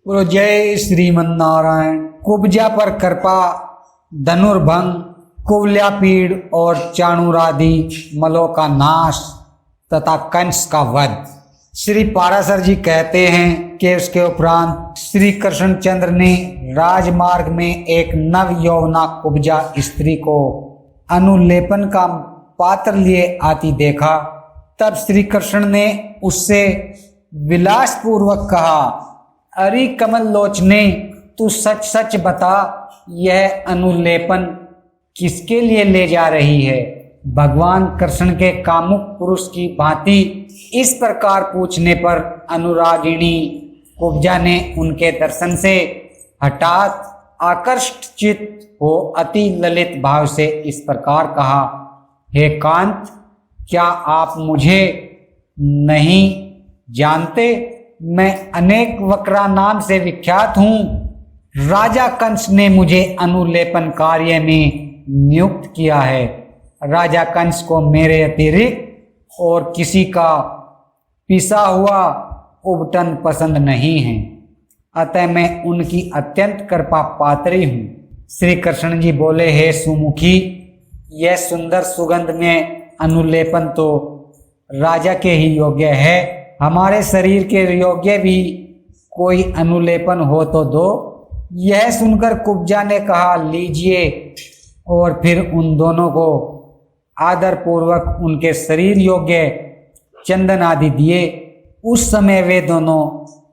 बोलो जय श्रीमन नारायण। कुब्जा पर कृपा, धनुर्भंग, कुवल्यापीड़ और चाणूरादि मलों का नाश तथा कंस का वध। श्री पाराशर जी कहते हैं कि उसके उपरांत श्री कृष्णचंद्र ने राजमार्ग में एक नव यौवना कुब्जा स्त्री को अनुलेपन का पात्र लिए आती देखा। तब श्री कृष्ण ने उससे विलास पूर्वक कहा, अरे कमल लोचने, तू सच सच बता, यह अनुलेपन किसके लिए ले जा रही है। भगवान कृष्ण के कामुक पुरुष की भांति इस प्रकार पूछने पर अनुरागिणी कुब्जा ने उनके दर्शन से हठात आकर्षित चित्त हो अति ललित भाव से इस प्रकार कहा, हे कांत, क्या आप मुझे नहीं जानते? मैं अनेक वक्रा नाम से विख्यात हूँ। राजा कंस ने मुझे अनुलेपन कार्य में नियुक्त किया है। राजा कंस को मेरे अतिरिक्त और किसी का पिसा हुआ उबटन पसंद नहीं है, अतः मैं उनकी अत्यंत कृपा पात्री हूँ। श्री कृष्ण जी बोले, हे सुमुखी, यह सुंदर सुगंध में अनुलेपन तो राजा के ही योग्य है। हमारे शरीर के योग्य भी कोई अनुलेपन हो तो दो। यह सुनकर कुब्जा ने कहा, लीजिए, और फिर उन दोनों को आदर पूर्वक उनके शरीर योग्य चंदन आदि दिए। उस समय वे दोनों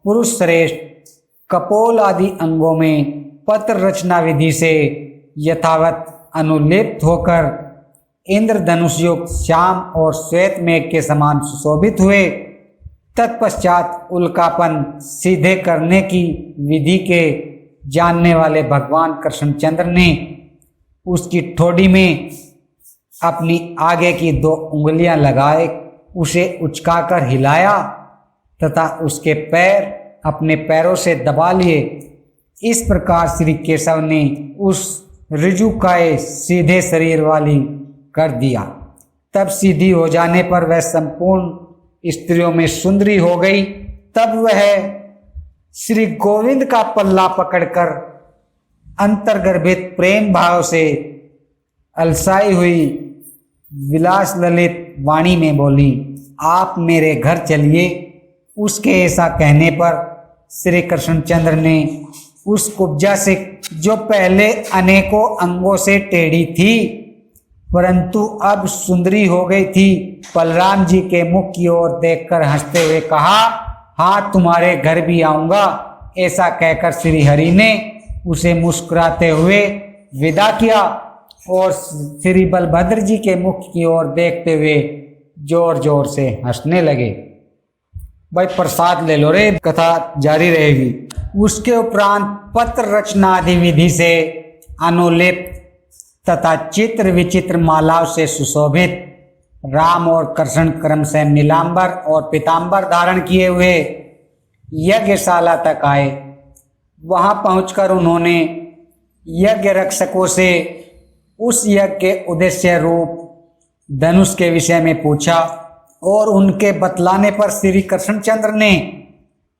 पुरुष श्रेष्ठ कपोल आदि अंगों में पत्र रचना विधि से यथावत अनुलेप्त होकर इंद्रधनुष युक्त श्याम और श्वेत मेघ के समान सुशोभित हुए। तत्पश्चात उल्कापन सीधे करने की विधि के जानने वाले भगवान कृष्णचंद्र ने उसकी ठोड़ी में अपनी आगे की 2 उंगलियां लगाए उसे उचकाकर हिलाया तथा उसके पैर अपने पैरों से दबा लिए। इस प्रकार श्री केशव ने उस ऋजुकाय सीधे शरीर वाली कर दिया। तब सीधी हो जाने पर वह संपूर्ण स्त्रियों में सुंदरी हो गई। तब वह श्री गोविंद का पल्ला पकड़कर अंतर्गर्भित प्रेम भाव से अलसाई हुई विलास ललित वाणी में बोली, आप मेरे घर चलिए। उसके ऐसा कहने पर श्री कृष्णचंद्र ने उस कुब्जा से, जो पहले अनेकों अंगों से टेढ़ी थी परंतु अब सुंदरी हो गई थी, बलराम जी के मुख की ओर देखकर हंसते हुए कहा, हाँ, तुम्हारे घर भी आऊंगा। ऐसा कहकर श्री हरि ने उसे मुस्कुराते हुए विदा किया और श्री बलभद्र जी के मुख की ओर देखते हुए जोर जोर से हंसने लगे। भाई प्रसाद ले लो रे, कथा जारी रहेगी। उसके उपरांत पत्र रचना आदि विधि से अनुलेप तथा चित्र विचित्र मालाओं से सुशोभित राम और कृष्ण क्रम से नीलांबर और पीतांबर धारण किए हुए यज्ञशाला तक आए। वहां पहुंचकर उन्होंने यज्ञ रक्षकों से उस यज्ञ के उद्देश्य रूप धनुष के विषय में पूछा और उनके बतलाने पर श्री कृष्णचंद्र ने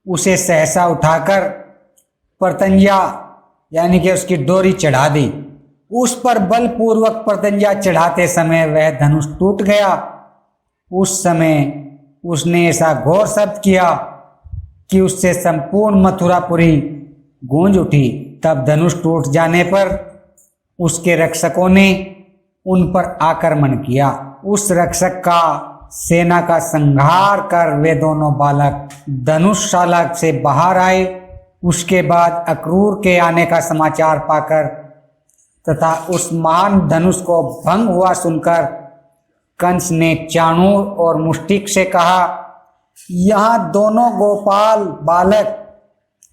उसे सहसा उठाकर प्रतंजा यानी कि उसकी डोरी चढ़ा दी। उस पर बलपूर्वक प्रतंजा चढ़ाते समय वह धनुष टूट गया। उस समय उसने ऐसा घोर शब्द किया कि उससे संपूर्ण मथुरापुरी गूंज उठी। तब धनुष टूट जाने पर उसके रक्षकों ने उन पर आक्रमण किया। उस रक्षक का सेना का संहार कर वे दोनों बालक धनुषशाला से बाहर आए। उसके बाद अक्रूर के आने का समाचार पाकर तथा उस महान धनुष को भंग हुआ सुनकर कंस ने चाणूर और मुष्टिक से कहा, यहाँ दोनों गोपाल बालक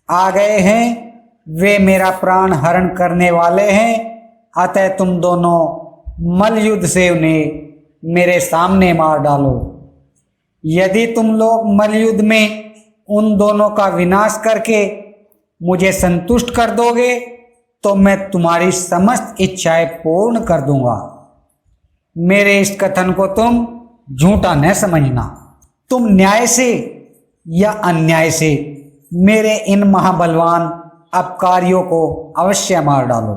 आ गए हैं, वे मेरा प्राण हरण करने वाले हैं, अतः तुम दोनों मल्लयुद्ध से उन्हें मेरे सामने मार डालो। यदि तुम लोग मल्लयुद्ध में उन दोनों का विनाश करके मुझे संतुष्ट कर दोगे तो मैं तुम्हारी समस्त इच्छाएं पूर्ण कर दूंगा। मेरे इस कथन को तुम झूठा न समझना। तुम न्याय से या अन्याय से मेरे इन महाबलवान अपकारियों को अवश्य मार डालो।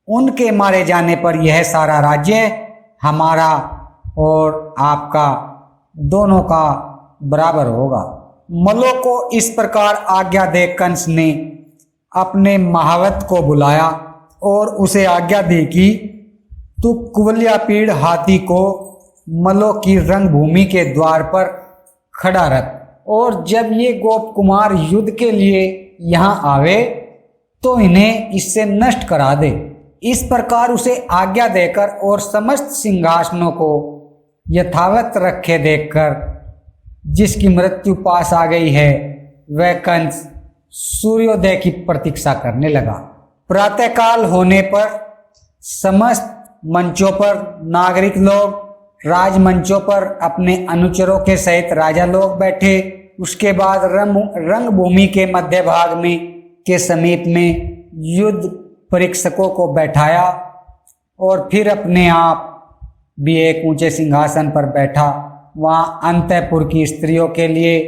उनके मारे जाने पर यह सारा राज्य हमारा और आपका दोनों का बराबर होगा। मल्लों को इस प्रकार आज्ञा दे कंस ने अपने महावत को बुलाया और उसे आज्ञा दी कि तू कुवलयापीड़ हाथी को मल्लों की रंगभूमि के द्वार पर खड़ा रख, और जब ये गोप कुमार युद्ध के लिए यहाँ आवे तो इन्हें इससे नष्ट करा दे। इस प्रकार उसे आज्ञा देकर और समस्त सिंहासनों को यथावत रखे देखकर जिसकी मृत्यु पास आ गई है, वह कंस सूर्योदय की प्रतीक्षा करने लगा। प्रातःकाल होने पर समस्त मंचों पर नागरिक लोग, राजमंचों पर अपने अनुचरों के सहित राजा लोग बैठे। उसके बाद रंगभूमि के मध्य भाग में के समीप में युद्ध परीक्षकों को बैठाया और फिर अपने आप भी एक ऊंचे सिंहासन पर बैठा। वहाँ अंतःपुर की स्त्रियों के लिए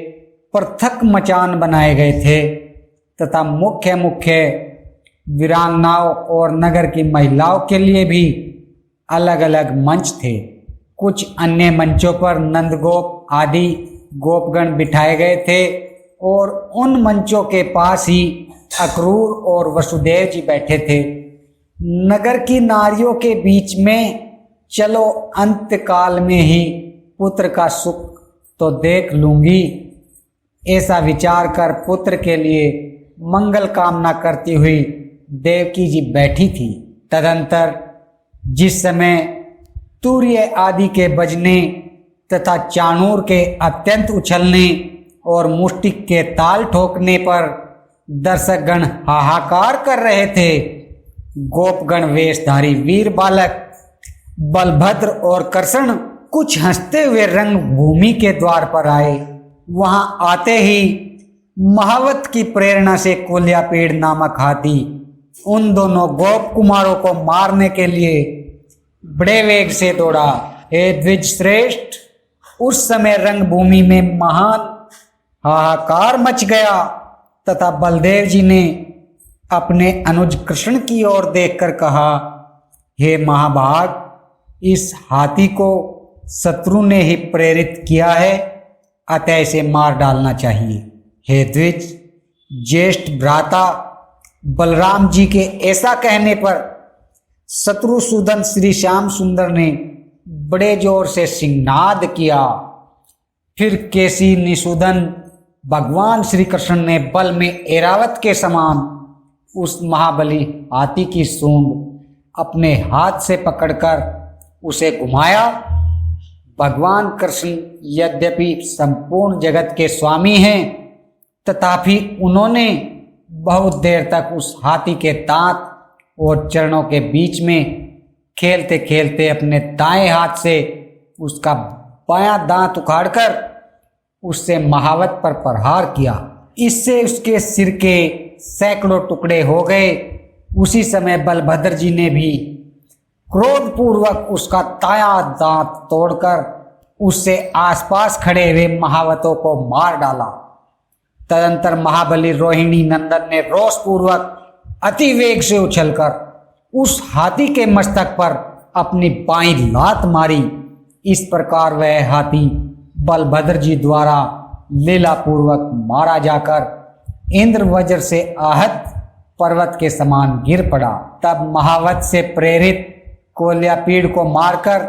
पृथक मचान बनाए गए थे तथा मुख्य मुख्य वीरांगनाओं और नगर की महिलाओं के लिए भी अलग अलग मंच थे। कुछ अन्य मंचों पर नंदगोप आदि गोपगण बिठाए गए थे और उन मंचों के पास ही अक्रूर और वसुदेव जी बैठे थे। नगर की नारियों के बीच में चलो अंतकाल में ही पुत्र का सुख तो देख लूंगी, ऐसा विचार कर पुत्र के लिए मंगल कामना करती हुई देवकी जी बैठी थी। तदंतर जिस समय तूर्य आदि के बजने तथा चाणूर के अत्यंत उछलने और मुष्टिक के ताल ठोकने पर दर्शकगण हाहाकार कर रहे थे, गोपगण वेशधारी वीर बालक बलभद्र और कृष्ण कुछ हंसते हुए रंगभूमि के द्वार पर आए। वहां आते ही महावत की प्रेरणा से कुवलयापीड़ नामक हाथी उन दोनों गोप कुमारों को मारने के लिए बड़े वेग से दौड़ा। हे द्विज श्रेष्ठ, उस समय रंगभूमि में महान हाहाकार मच गया तथा बलदेव जी ने अपने अनुज कृष्ण की ओर देखकर कहा, हे महाभाग, इस हाथी को शत्रु ने ही प्रेरित किया है, अतः इसे मार डालना चाहिए। हे द्विज, ज्येष्ठ भ्राता बलराम जी के ऐसा कहने पर शत्रुसूदन श्री श्याम सुंदर ने बड़े जोर से सिंहनाद किया। फिर केसी निषूदन भगवान श्री कृष्ण ने बल में ऐरावत के समान उस महाबली हाथी की सूंड अपने हाथ से पकड़कर उसे घुमाया। भगवान कृष्ण यद्यपि संपूर्ण जगत के स्वामी हैं, तथापि उन्होंने बहुत देर तक उस हाथी के दांत और चरणों के बीच में खेलते खेलते अपने दाएं हाथ से उसका बायां दांत उखाड़कर उससे महावत पर प्रहार किया। इससे उसके सिर के सैकड़ों टुकड़े हो गए। उसी समय बलभद्र जी ने भी क्रोधपूर्वक उसका दायां दांत तोड़कर उससे आसपास खड़े हुए महावतों को मार डाला। तदंतर महाबली रोहिणी नंदन ने रोषपूर्वक अति वेग से उछलकर उस हाथी के मस्तक पर अपनी बाईं लात मारी। इस प्रकार वह हाथी बलभद्र जी द्वारा लीलापूर्वक मारा जाकर इंद्र वज्र से आहत पर्वत के समान गिर पड़ा। तब महावत से प्रेरित कुवलयापीड़ को मारकर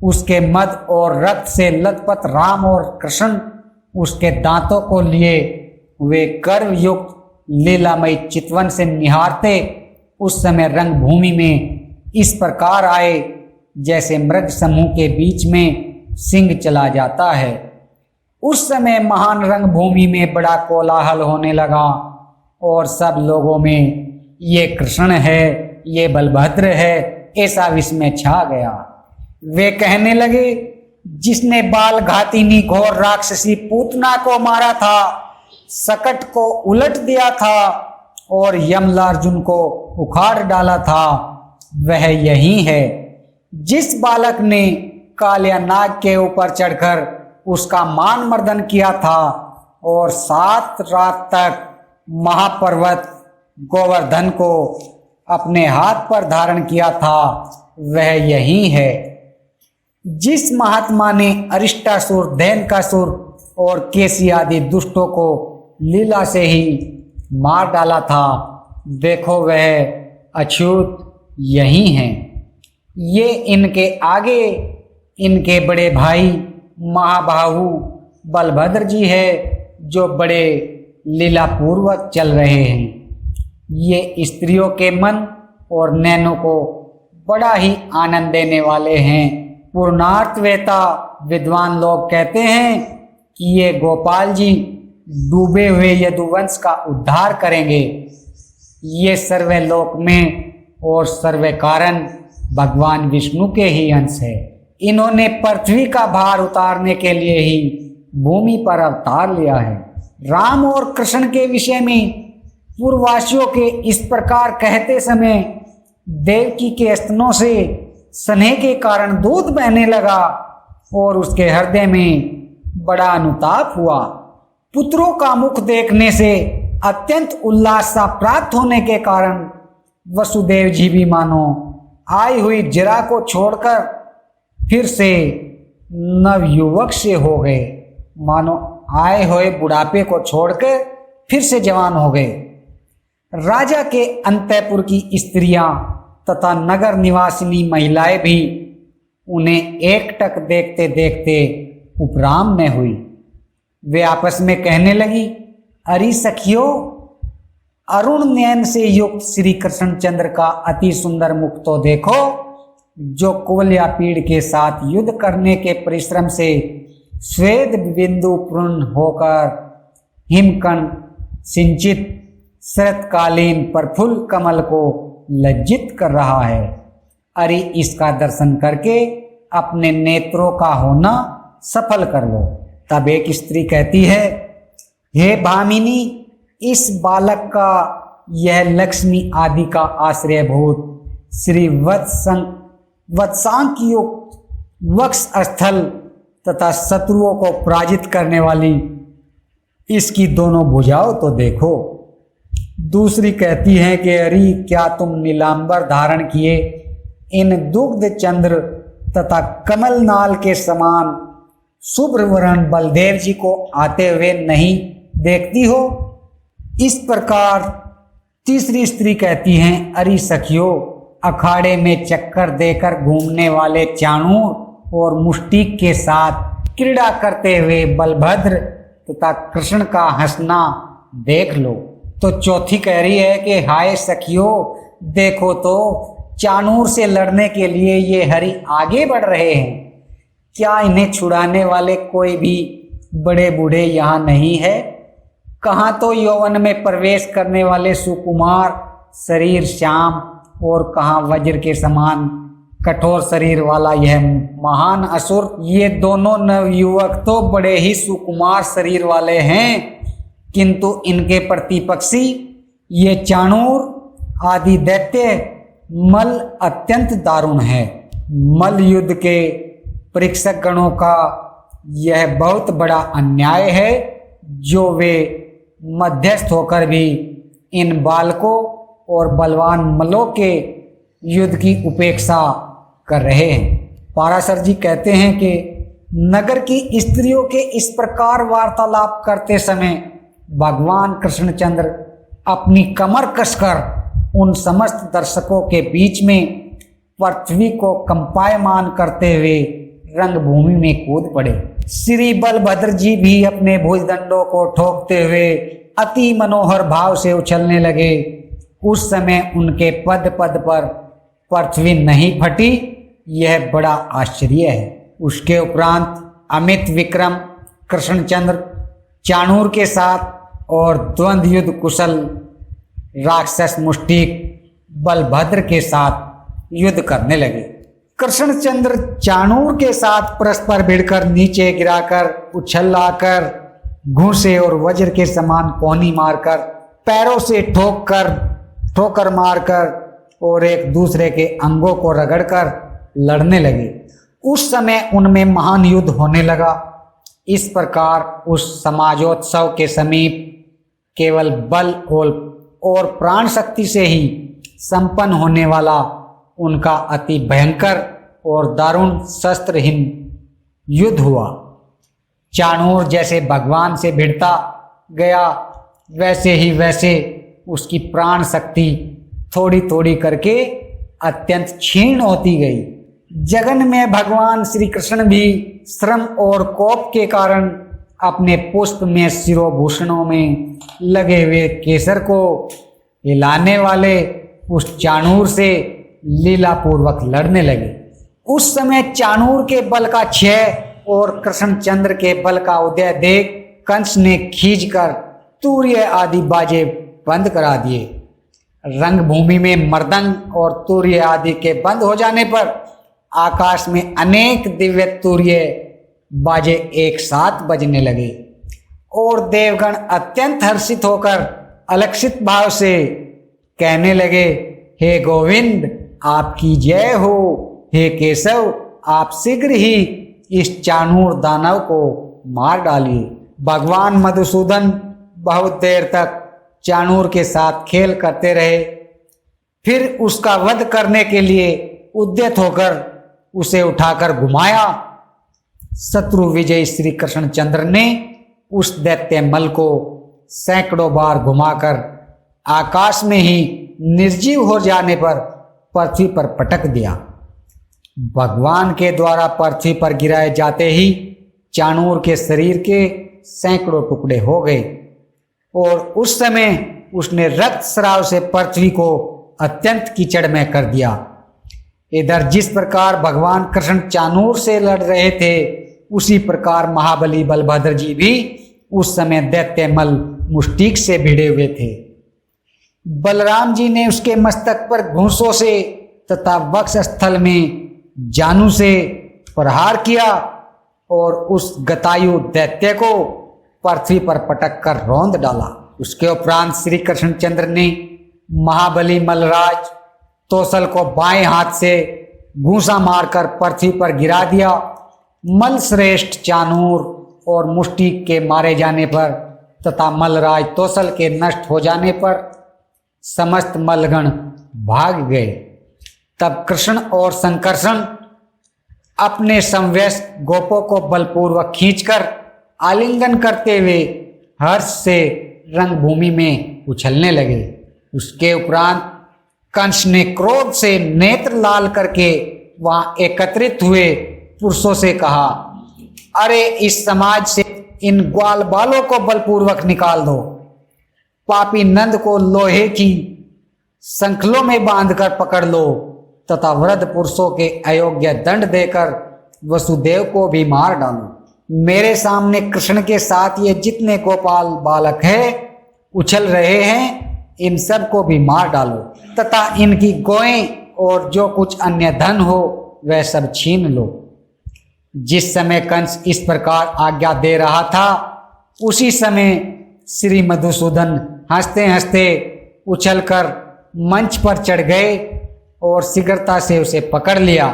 उसके मद और रक्त से लथपथ राम और कृष्ण उसके दांतों को लिए वे गर्व युक्त लीलामयी चितवन से निहारते उस समय रंगभूमि में इस प्रकार आए जैसे मृग समूह के बीच में सिंह चला जाता है। उस समय महान रंगभूमि में बड़ा कोलाहल होने लगा और सब लोगों में ये कृष्ण है, ये बलभद्र है, ऐसा विस्मय छा गया। वे कहने लगे, जिसने बाल घातिनी घोर राक्षसी पूतना को मारा था, सकट को उलट दिया था और यमलार्जुन को उखाड़ डाला था, वह यही है। जिस बालक ने कालिया नाग के ऊपर चढ़कर उसका मान मर्दन किया था, और 7 रात तक महापर्वत गोवर्धन को अपने हाथ पर धारण किया था वह यही है। जिस महात्मा ने अरिष्टासुर, धैनकासुर और केसी आदि दुष्टों को लीला से ही मार डाला था, देखो वह अछूत यही हैं। ये इनके आगे इनके बड़े भाई महाबाहु बलभद्र जी है जो बड़े लीला पूर्वक चल रहे हैं। ये स्त्रियों के मन और नैनों को बड़ा ही आनंद देने वाले हैं। पूर्णार्थवेता विद्वान लोग कहते हैं कि ये गोपाल जी डूबे हुए यदुवंश का उद्धार करेंगे। ये सर्वे लोक में और सर्वे कारण भगवान विष्णु के ही अंश है। इन्होंने पृथ्वी का भार उतारने के लिए ही भूमि पर अवतार लिया है। राम और कृष्ण के विषय में पूर्ववासियों के इस प्रकार कहते समय देवकी के स्तनों से स्नेह के कारण दूध बहने लगा और उसके हृदय में बड़ा अनुताप हुआ। पुत्रों का मुख देखने से अत्यंत उल्लास सा प्राप्त होने के कारण वसुदेव जी भी मानो आई हुई जरा को छोड़कर फिर से नवयुवक से हो गए। मानो आए हुए बुढ़ापे को छोड़कर फिर से जवान हो गए। राजा के अंतःपुर की स्त्रियां तथा नगर निवासिनी महिलाएं भी उन्हें एकटक देखते देखते उपराम में हुई। वे आपस में कहने लगी, अरे सखियों, अरुण नयन से युक्त श्री कृष्णचंद्र का अति सुंदर मुख तो देखो, जो कुवलया पीड़ के साथ युद्ध करने के परिश्रम से श्वेत बिंदु पूर्ण होकर हिमकण सिंचित शरतकालीन प्रफुल्ल कमल को लज्जित कर रहा है। अरे इसका दर्शन करके अपने नेत्रों का होना सफल कर लो। तब एक स्त्री कहती है, हे भामिनी, इस बालक का यह लक्ष्मी आदि का आश्रयभूत श्री वत्सांक युक्त वक्ष स्थल तथा शत्रुओं को पराजित करने वाली इसकी दोनों भुजाओं तो देखो। दूसरी कहती है कि अरे क्या तुम नीलांबर धारण किए इन दुग्ध चंद्र तथा कमल नाल के समान शुभ्र वर्ण बलदेव जी को आते हुए नहीं देखती हो। इस प्रकार तीसरी स्त्री कहती हैं, अरे सखियों, अखाड़े में चक्कर देकर घूमने वाले चाणूर और मुष्टिक के साथ क्रीड़ा करते हुए बलभद्र तथा कृष्ण का हंसना देख लो। तो चौथी कह रही है कि हाय सखियों, देखो तो चाणूर से लड़ने के लिए ये हरि आगे बढ़ रहे हैं। क्या इन्हें छुड़ाने वाले कोई भी बड़े बूढ़े यहाँ नहीं है? कहाँ तो यौवन में प्रवेश करने वाले सुकुमार शरीर श्याम और कहाँ वज्र के समान कठोर शरीर वाला यह महान असुर। ये दोनों नवयुवक तो बड़े ही सुकुमार शरीर वाले हैं, किंतु इनके प्रतिपक्षी ये चाणूर आदि दैत्य मल अत्यंत दारुण है। मल युद्ध के परीक्षक गणों का यह बहुत बड़ा अन्याय है जो वे मध्यस्थ होकर भी इन बालकों और बलवान मलों के युद्ध की उपेक्षा कर रहे हैं। पाराशर जी कहते हैं कि नगर की स्त्रियों के इस प्रकार वार्तालाप करते समय भगवान कृष्णचंद्र अपनी कमर कसकर उन समस्त दर्शकों के बीच में पृथ्वी को कंपायमान करते हुए रंगभूमि में कूद पड़े। श्री बलभद्र जी भी अपने भुजदंडों को ठोकते हुए अति मनोहर भाव से उछलने लगे। उस समय उनके पद पद पर पृथ्वी नहीं फटी, यह बड़ा आश्चर्य है। उसके उपरांत अमित विक्रम कृष्णचंद्र चाणूर के साथ और द्वंद्व युद्ध कुशल राक्षस मुष्टिक बलभद्र के साथ युद्ध करने लगे। कृष्णचंद्र चाणूर के साथ परस्पर भिड़कर नीचे गिराकर उछलाकर घूंसे और वज्र के समान कोहनी मारकर पैरों से ठोकर मारकर और एक दूसरे के अंगों को रगड़कर लड़ने लगे। उस समय उनमें महान युद्ध होने लगा। इस प्रकार उस समाजोत्सव के समीप केवल बल और प्राण शक्ति से ही संपन्न होने वाला उनका अति भयंकर और दारुण शस्त्रहीन युद्ध हुआ। चाणूर जैसे भगवान से भिड़ता गया वैसे उसकी प्राण शक्ति थोड़ी थोड़ी करके अत्यंत क्षीण होती गई। जगन में भगवान श्री कृष्ण भी श्रम और कोप के कारण अपने पुष्प में शिरोभूषणों में लगे हुए केसर को हिलाने वाले उस चाणूर से लीलापूर्वक लड़ने लगे। उस समय चाणूर के बल का क्षय और कृष्णचंद्र के बल का उदय देख कंस ने खींचकर तूर्य आदि बाजे बंद करा दिए। रंगभूमि में मृदंग और तूर्य आदि के बंद हो जाने पर आकाश में अनेक दिव्य तूर्य बाजे एक साथ बजने लगे और देवगण अत्यंत हर्षित होकर अलक्षित भाव से कहने लगे, हे गोविंद आपकी जय हो, हे केशव आप शीघ्र ही इस चाणूर दानव को मार डालिए। भगवान मधुसूदन बहुत देर तक चाणूर के साथ खेल करते रहे, फिर उसका वध करने के लिए उद्यत होकर उसे उठाकर घुमाया। शत्रु विजयी श्री कृष्णचंद्र ने उस दैत्य मल को सैकड़ों बार घुमाकर आकाश में ही निर्जीव हो जाने पर पृथ्वी पर पटक दिया। भगवान के द्वारा पृथ्वी पर गिराए जाते ही चाणूर के शरीर के सैकड़ों टुकड़े हो गए और उस समय उसने रक्त स्राव से पृथ्वी को अत्यंत कीचड़ में कर दिया। इधर जिस प्रकार भगवान कृष्ण चाणूर से लड़ रहे थे, उसी प्रकार महाबली बलभद्र जी भी उस समय दैत्य मल मुष्टिक से भिड़े हुए थे। बलराम जी ने उसके मस्तक पर घूंसों से तथा वक्ष स्थल में जानू से प्रहार किया और उस गतायु दैत्य को पृथ्वी पर पटक कर रौंद डाला। उसके उपरांत श्री कृष्णचंद्र ने महाबली मलराज तोसल को बाएं हाथ से घूंसा मारकर पृथ्वी पर गिरा दिया। मल श्रेष्ठ चाणूर और मुष्टिक के मारे जाने पर तथा मलराज तोसल के नष्ट हो जाने पर समस्त मलगण भाग गए। तब कृष्ण और संकर्षण अपने समवयस्क गोपों को बलपूर्वक खींचकर आलिंगन करते हुए हर्ष से रंगभूमि में उछलने लगे। उसके उपरांत कंस ने क्रोध से नेत्र लाल करके वहां एकत्रित हुए पुरुषों से कहा, अरे इस समाज से इन ग्वाल बालों को बलपूर्वक निकाल दो। पापी नंद को लोहे की संखलों में बांधकर पकड़ लो तथा वृद्ध पुरुषों के अयोग्य दंड देकर वसुदेव को भी मार डालो। मेरे सामने कृष्ण के साथ ये जितने गोपाल बालक है उछल रहे हैं, इन सब को भी मार डालो तथा इनकी गोएं और जो कुछ अन्य धन हो वह सब छीन लो। जिस समय कंस इस प्रकार आज्ञा दे रहा था, उसी समय श्री मधुसूदन हंसते हंसते उछलकर मंच पर चढ़ गए और शीघ्रता से उसे पकड़ लिया।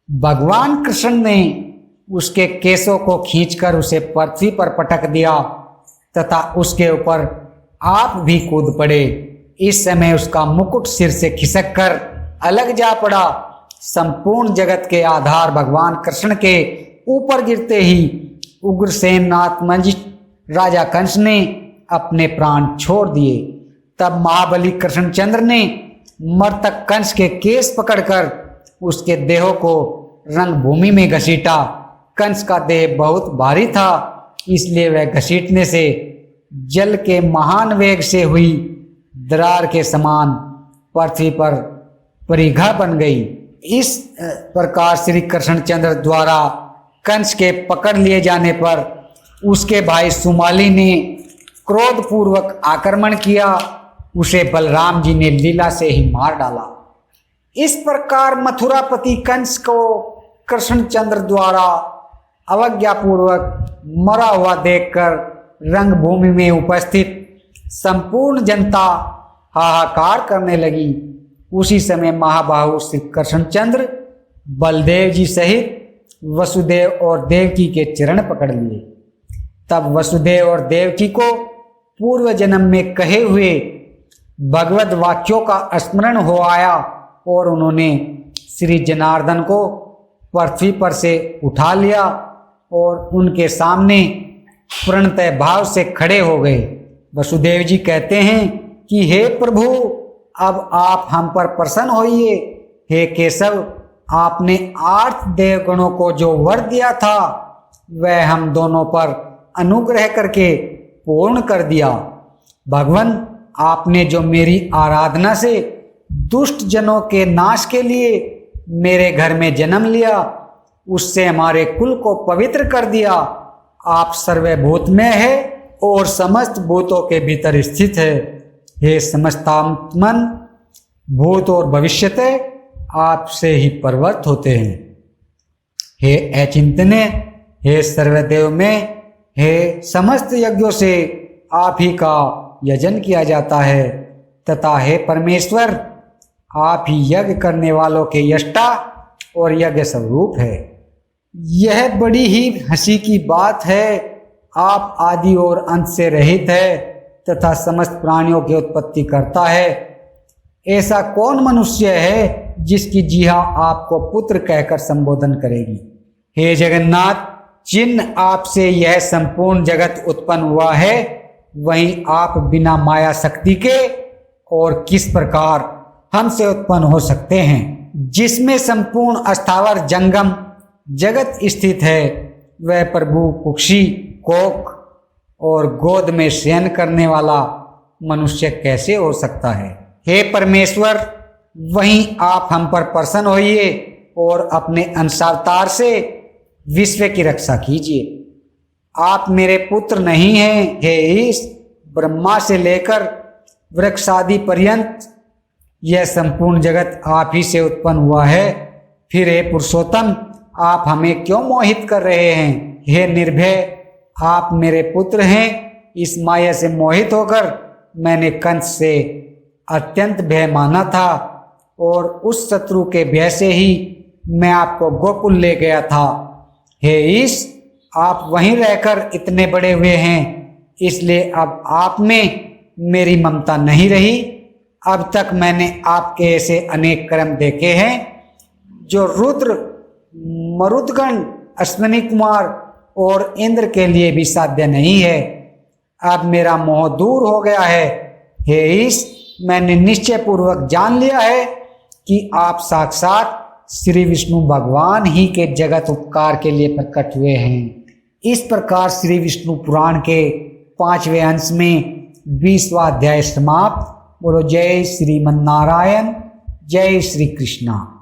भगवान कृष्ण ने उसके केसों को खींचकर उसे पृथ्वी पर पटक दिया तथा उसके ऊपर आप भी कूद पड़े। इस समय उसका मुकुट सिर से खिसक कर अलग जा पड़ा। संपूर्ण जगत के आधार भगवान कृष्ण के ऊपर गिरते ही उग्रसेन नाथ राजा कंस ने अपने प्राण छोड़ दिए। तब महाबली कृष्णचंद्र ने मर्तक कंस के केस पकड़कर उसके देह को रंगभूमि में घसीटा। कंस का देह बहुत भारी था, इसलिए वह घसीटने से जल के महान वेग से हुई दरार के समान पृथ्वी पर परिघा बन गई। इस प्रकार श्री कृष्णचंद्र द्वारा कंस के पकड़ लिए जाने पर उसके भाई सुमाली ने क्रोधपूर्वक आक्रमण किया। उसे बलराम जी ने लीला से ही मार डाला। इस प्रकार मथुरापति कंस को कृष्णचंद्र द्वारा अवज्ञापूर्वक मरा हुआ देखकर रंगभूमि में उपस्थित संपूर्ण जनता हाहाकार करने लगी। उसी समय महाबाहु श्री कृष्णचंद्र बलदेव जी सहित वसुदेव और देवकी के चरण पकड़ लिए। तब वसुदेव और देवकी को पूर्व जन्म में कहे हुए भगवत वाक्यों का स्मरण हो आया और उन्होंने श्री जनार्दन को पृथ्वी पर से उठा लिया और उनके सामने प्रणतः भाव से खड़े हो गए। वसुदेव जी कहते हैं कि हे प्रभु, अब आप हम पर प्रसन्न होइए। हे केशव, आपने 8 देवगणों को जो वर दिया था वह हम दोनों पर अनुग्रह करके पूर्ण कर दिया। भगवान, आपने जो मेरी आराधना से दुष्ट जनों के नाश के लिए मेरे घर में जन्म लिया, उससे हमारे कुल को पवित्र कर दिया। आप सर्वभूत में है और समस्त भूतों के भीतर स्थित है। हे समस्तात्मन, भूत और भविष्यते आपसे ही प्रवृत्त होते हैं। हे अचिंतने, हे सर्वदेव में, हे समस्त यज्ञों से आप ही का यजन किया जाता है तथा हे परमेश्वर, आप ही यज्ञ करने वालों के यष्टा और यज्ञ स्वरूप है। यह बड़ी ही हंसी की बात है। आप आदि और अंत से रहित है तथा समस्त प्राणियों की उत्पत्ति करता है। ऐसा कौन मनुष्य है जिसकी जीहा आपको पुत्र कहकर संबोधन करेगी? हे जगन्नाथ, जिन आपसे यह संपूर्ण जगत उत्पन्न हुआ है, वहीं आप बिना माया शक्ति के और किस प्रकार हमसे उत्पन्न हो सकते हैं? जिसमें संपूर्ण अस्थावर जंगम जगत स्थित है, वह प्रभु कुक्षी, कोक और गोद में शयन करने वाला मनुष्य कैसे हो सकता है? हे परमेश्वर, वहीं आप हम पर प्रसन्न होइए और अपने अंशावतार से विश्व की रक्षा कीजिए। आप मेरे पुत्र नहीं हैं। हे ईश, ब्रह्मा से लेकर वृक्षादि पर्यंत यह संपूर्ण जगत आप ही से उत्पन्न हुआ है। फिर हे पुरुषोत्तम, आप हमें क्यों मोहित कर रहे हैं? हे निर्भय, आप मेरे पुत्र हैं। इस माया से मोहित होकर मैंने कंस से अत्यंत भय माना था और उस शत्रु के भय से ही मैं आपको गोकुल ले गया था। हे ईश, आप वहीं रहकर इतने बड़े हुए हैं, इसलिए अब आप में मेरी ममता नहीं रही। अब तक मैंने आपके ऐसे अनेक कर्म देखे हैं जो रुद्र, मरुदगण, अश्विनी कुमार और इंद्र के लिए भी साध्य नहीं है। अब मेरा मोह दूर हो गया है। हे ईश, मैंने निश्चय पूर्वक जान लिया है कि आप साक्षात श्री विष्णु भगवान ही के जगत उपकार के लिए प्रकट हुए हैं। इस प्रकार श्री विष्णु पुराण के 5वें अंश में 20वां अध्याय समाप्त। बोलो जय श्रीमन नारायण, जय श्री कृष्णा।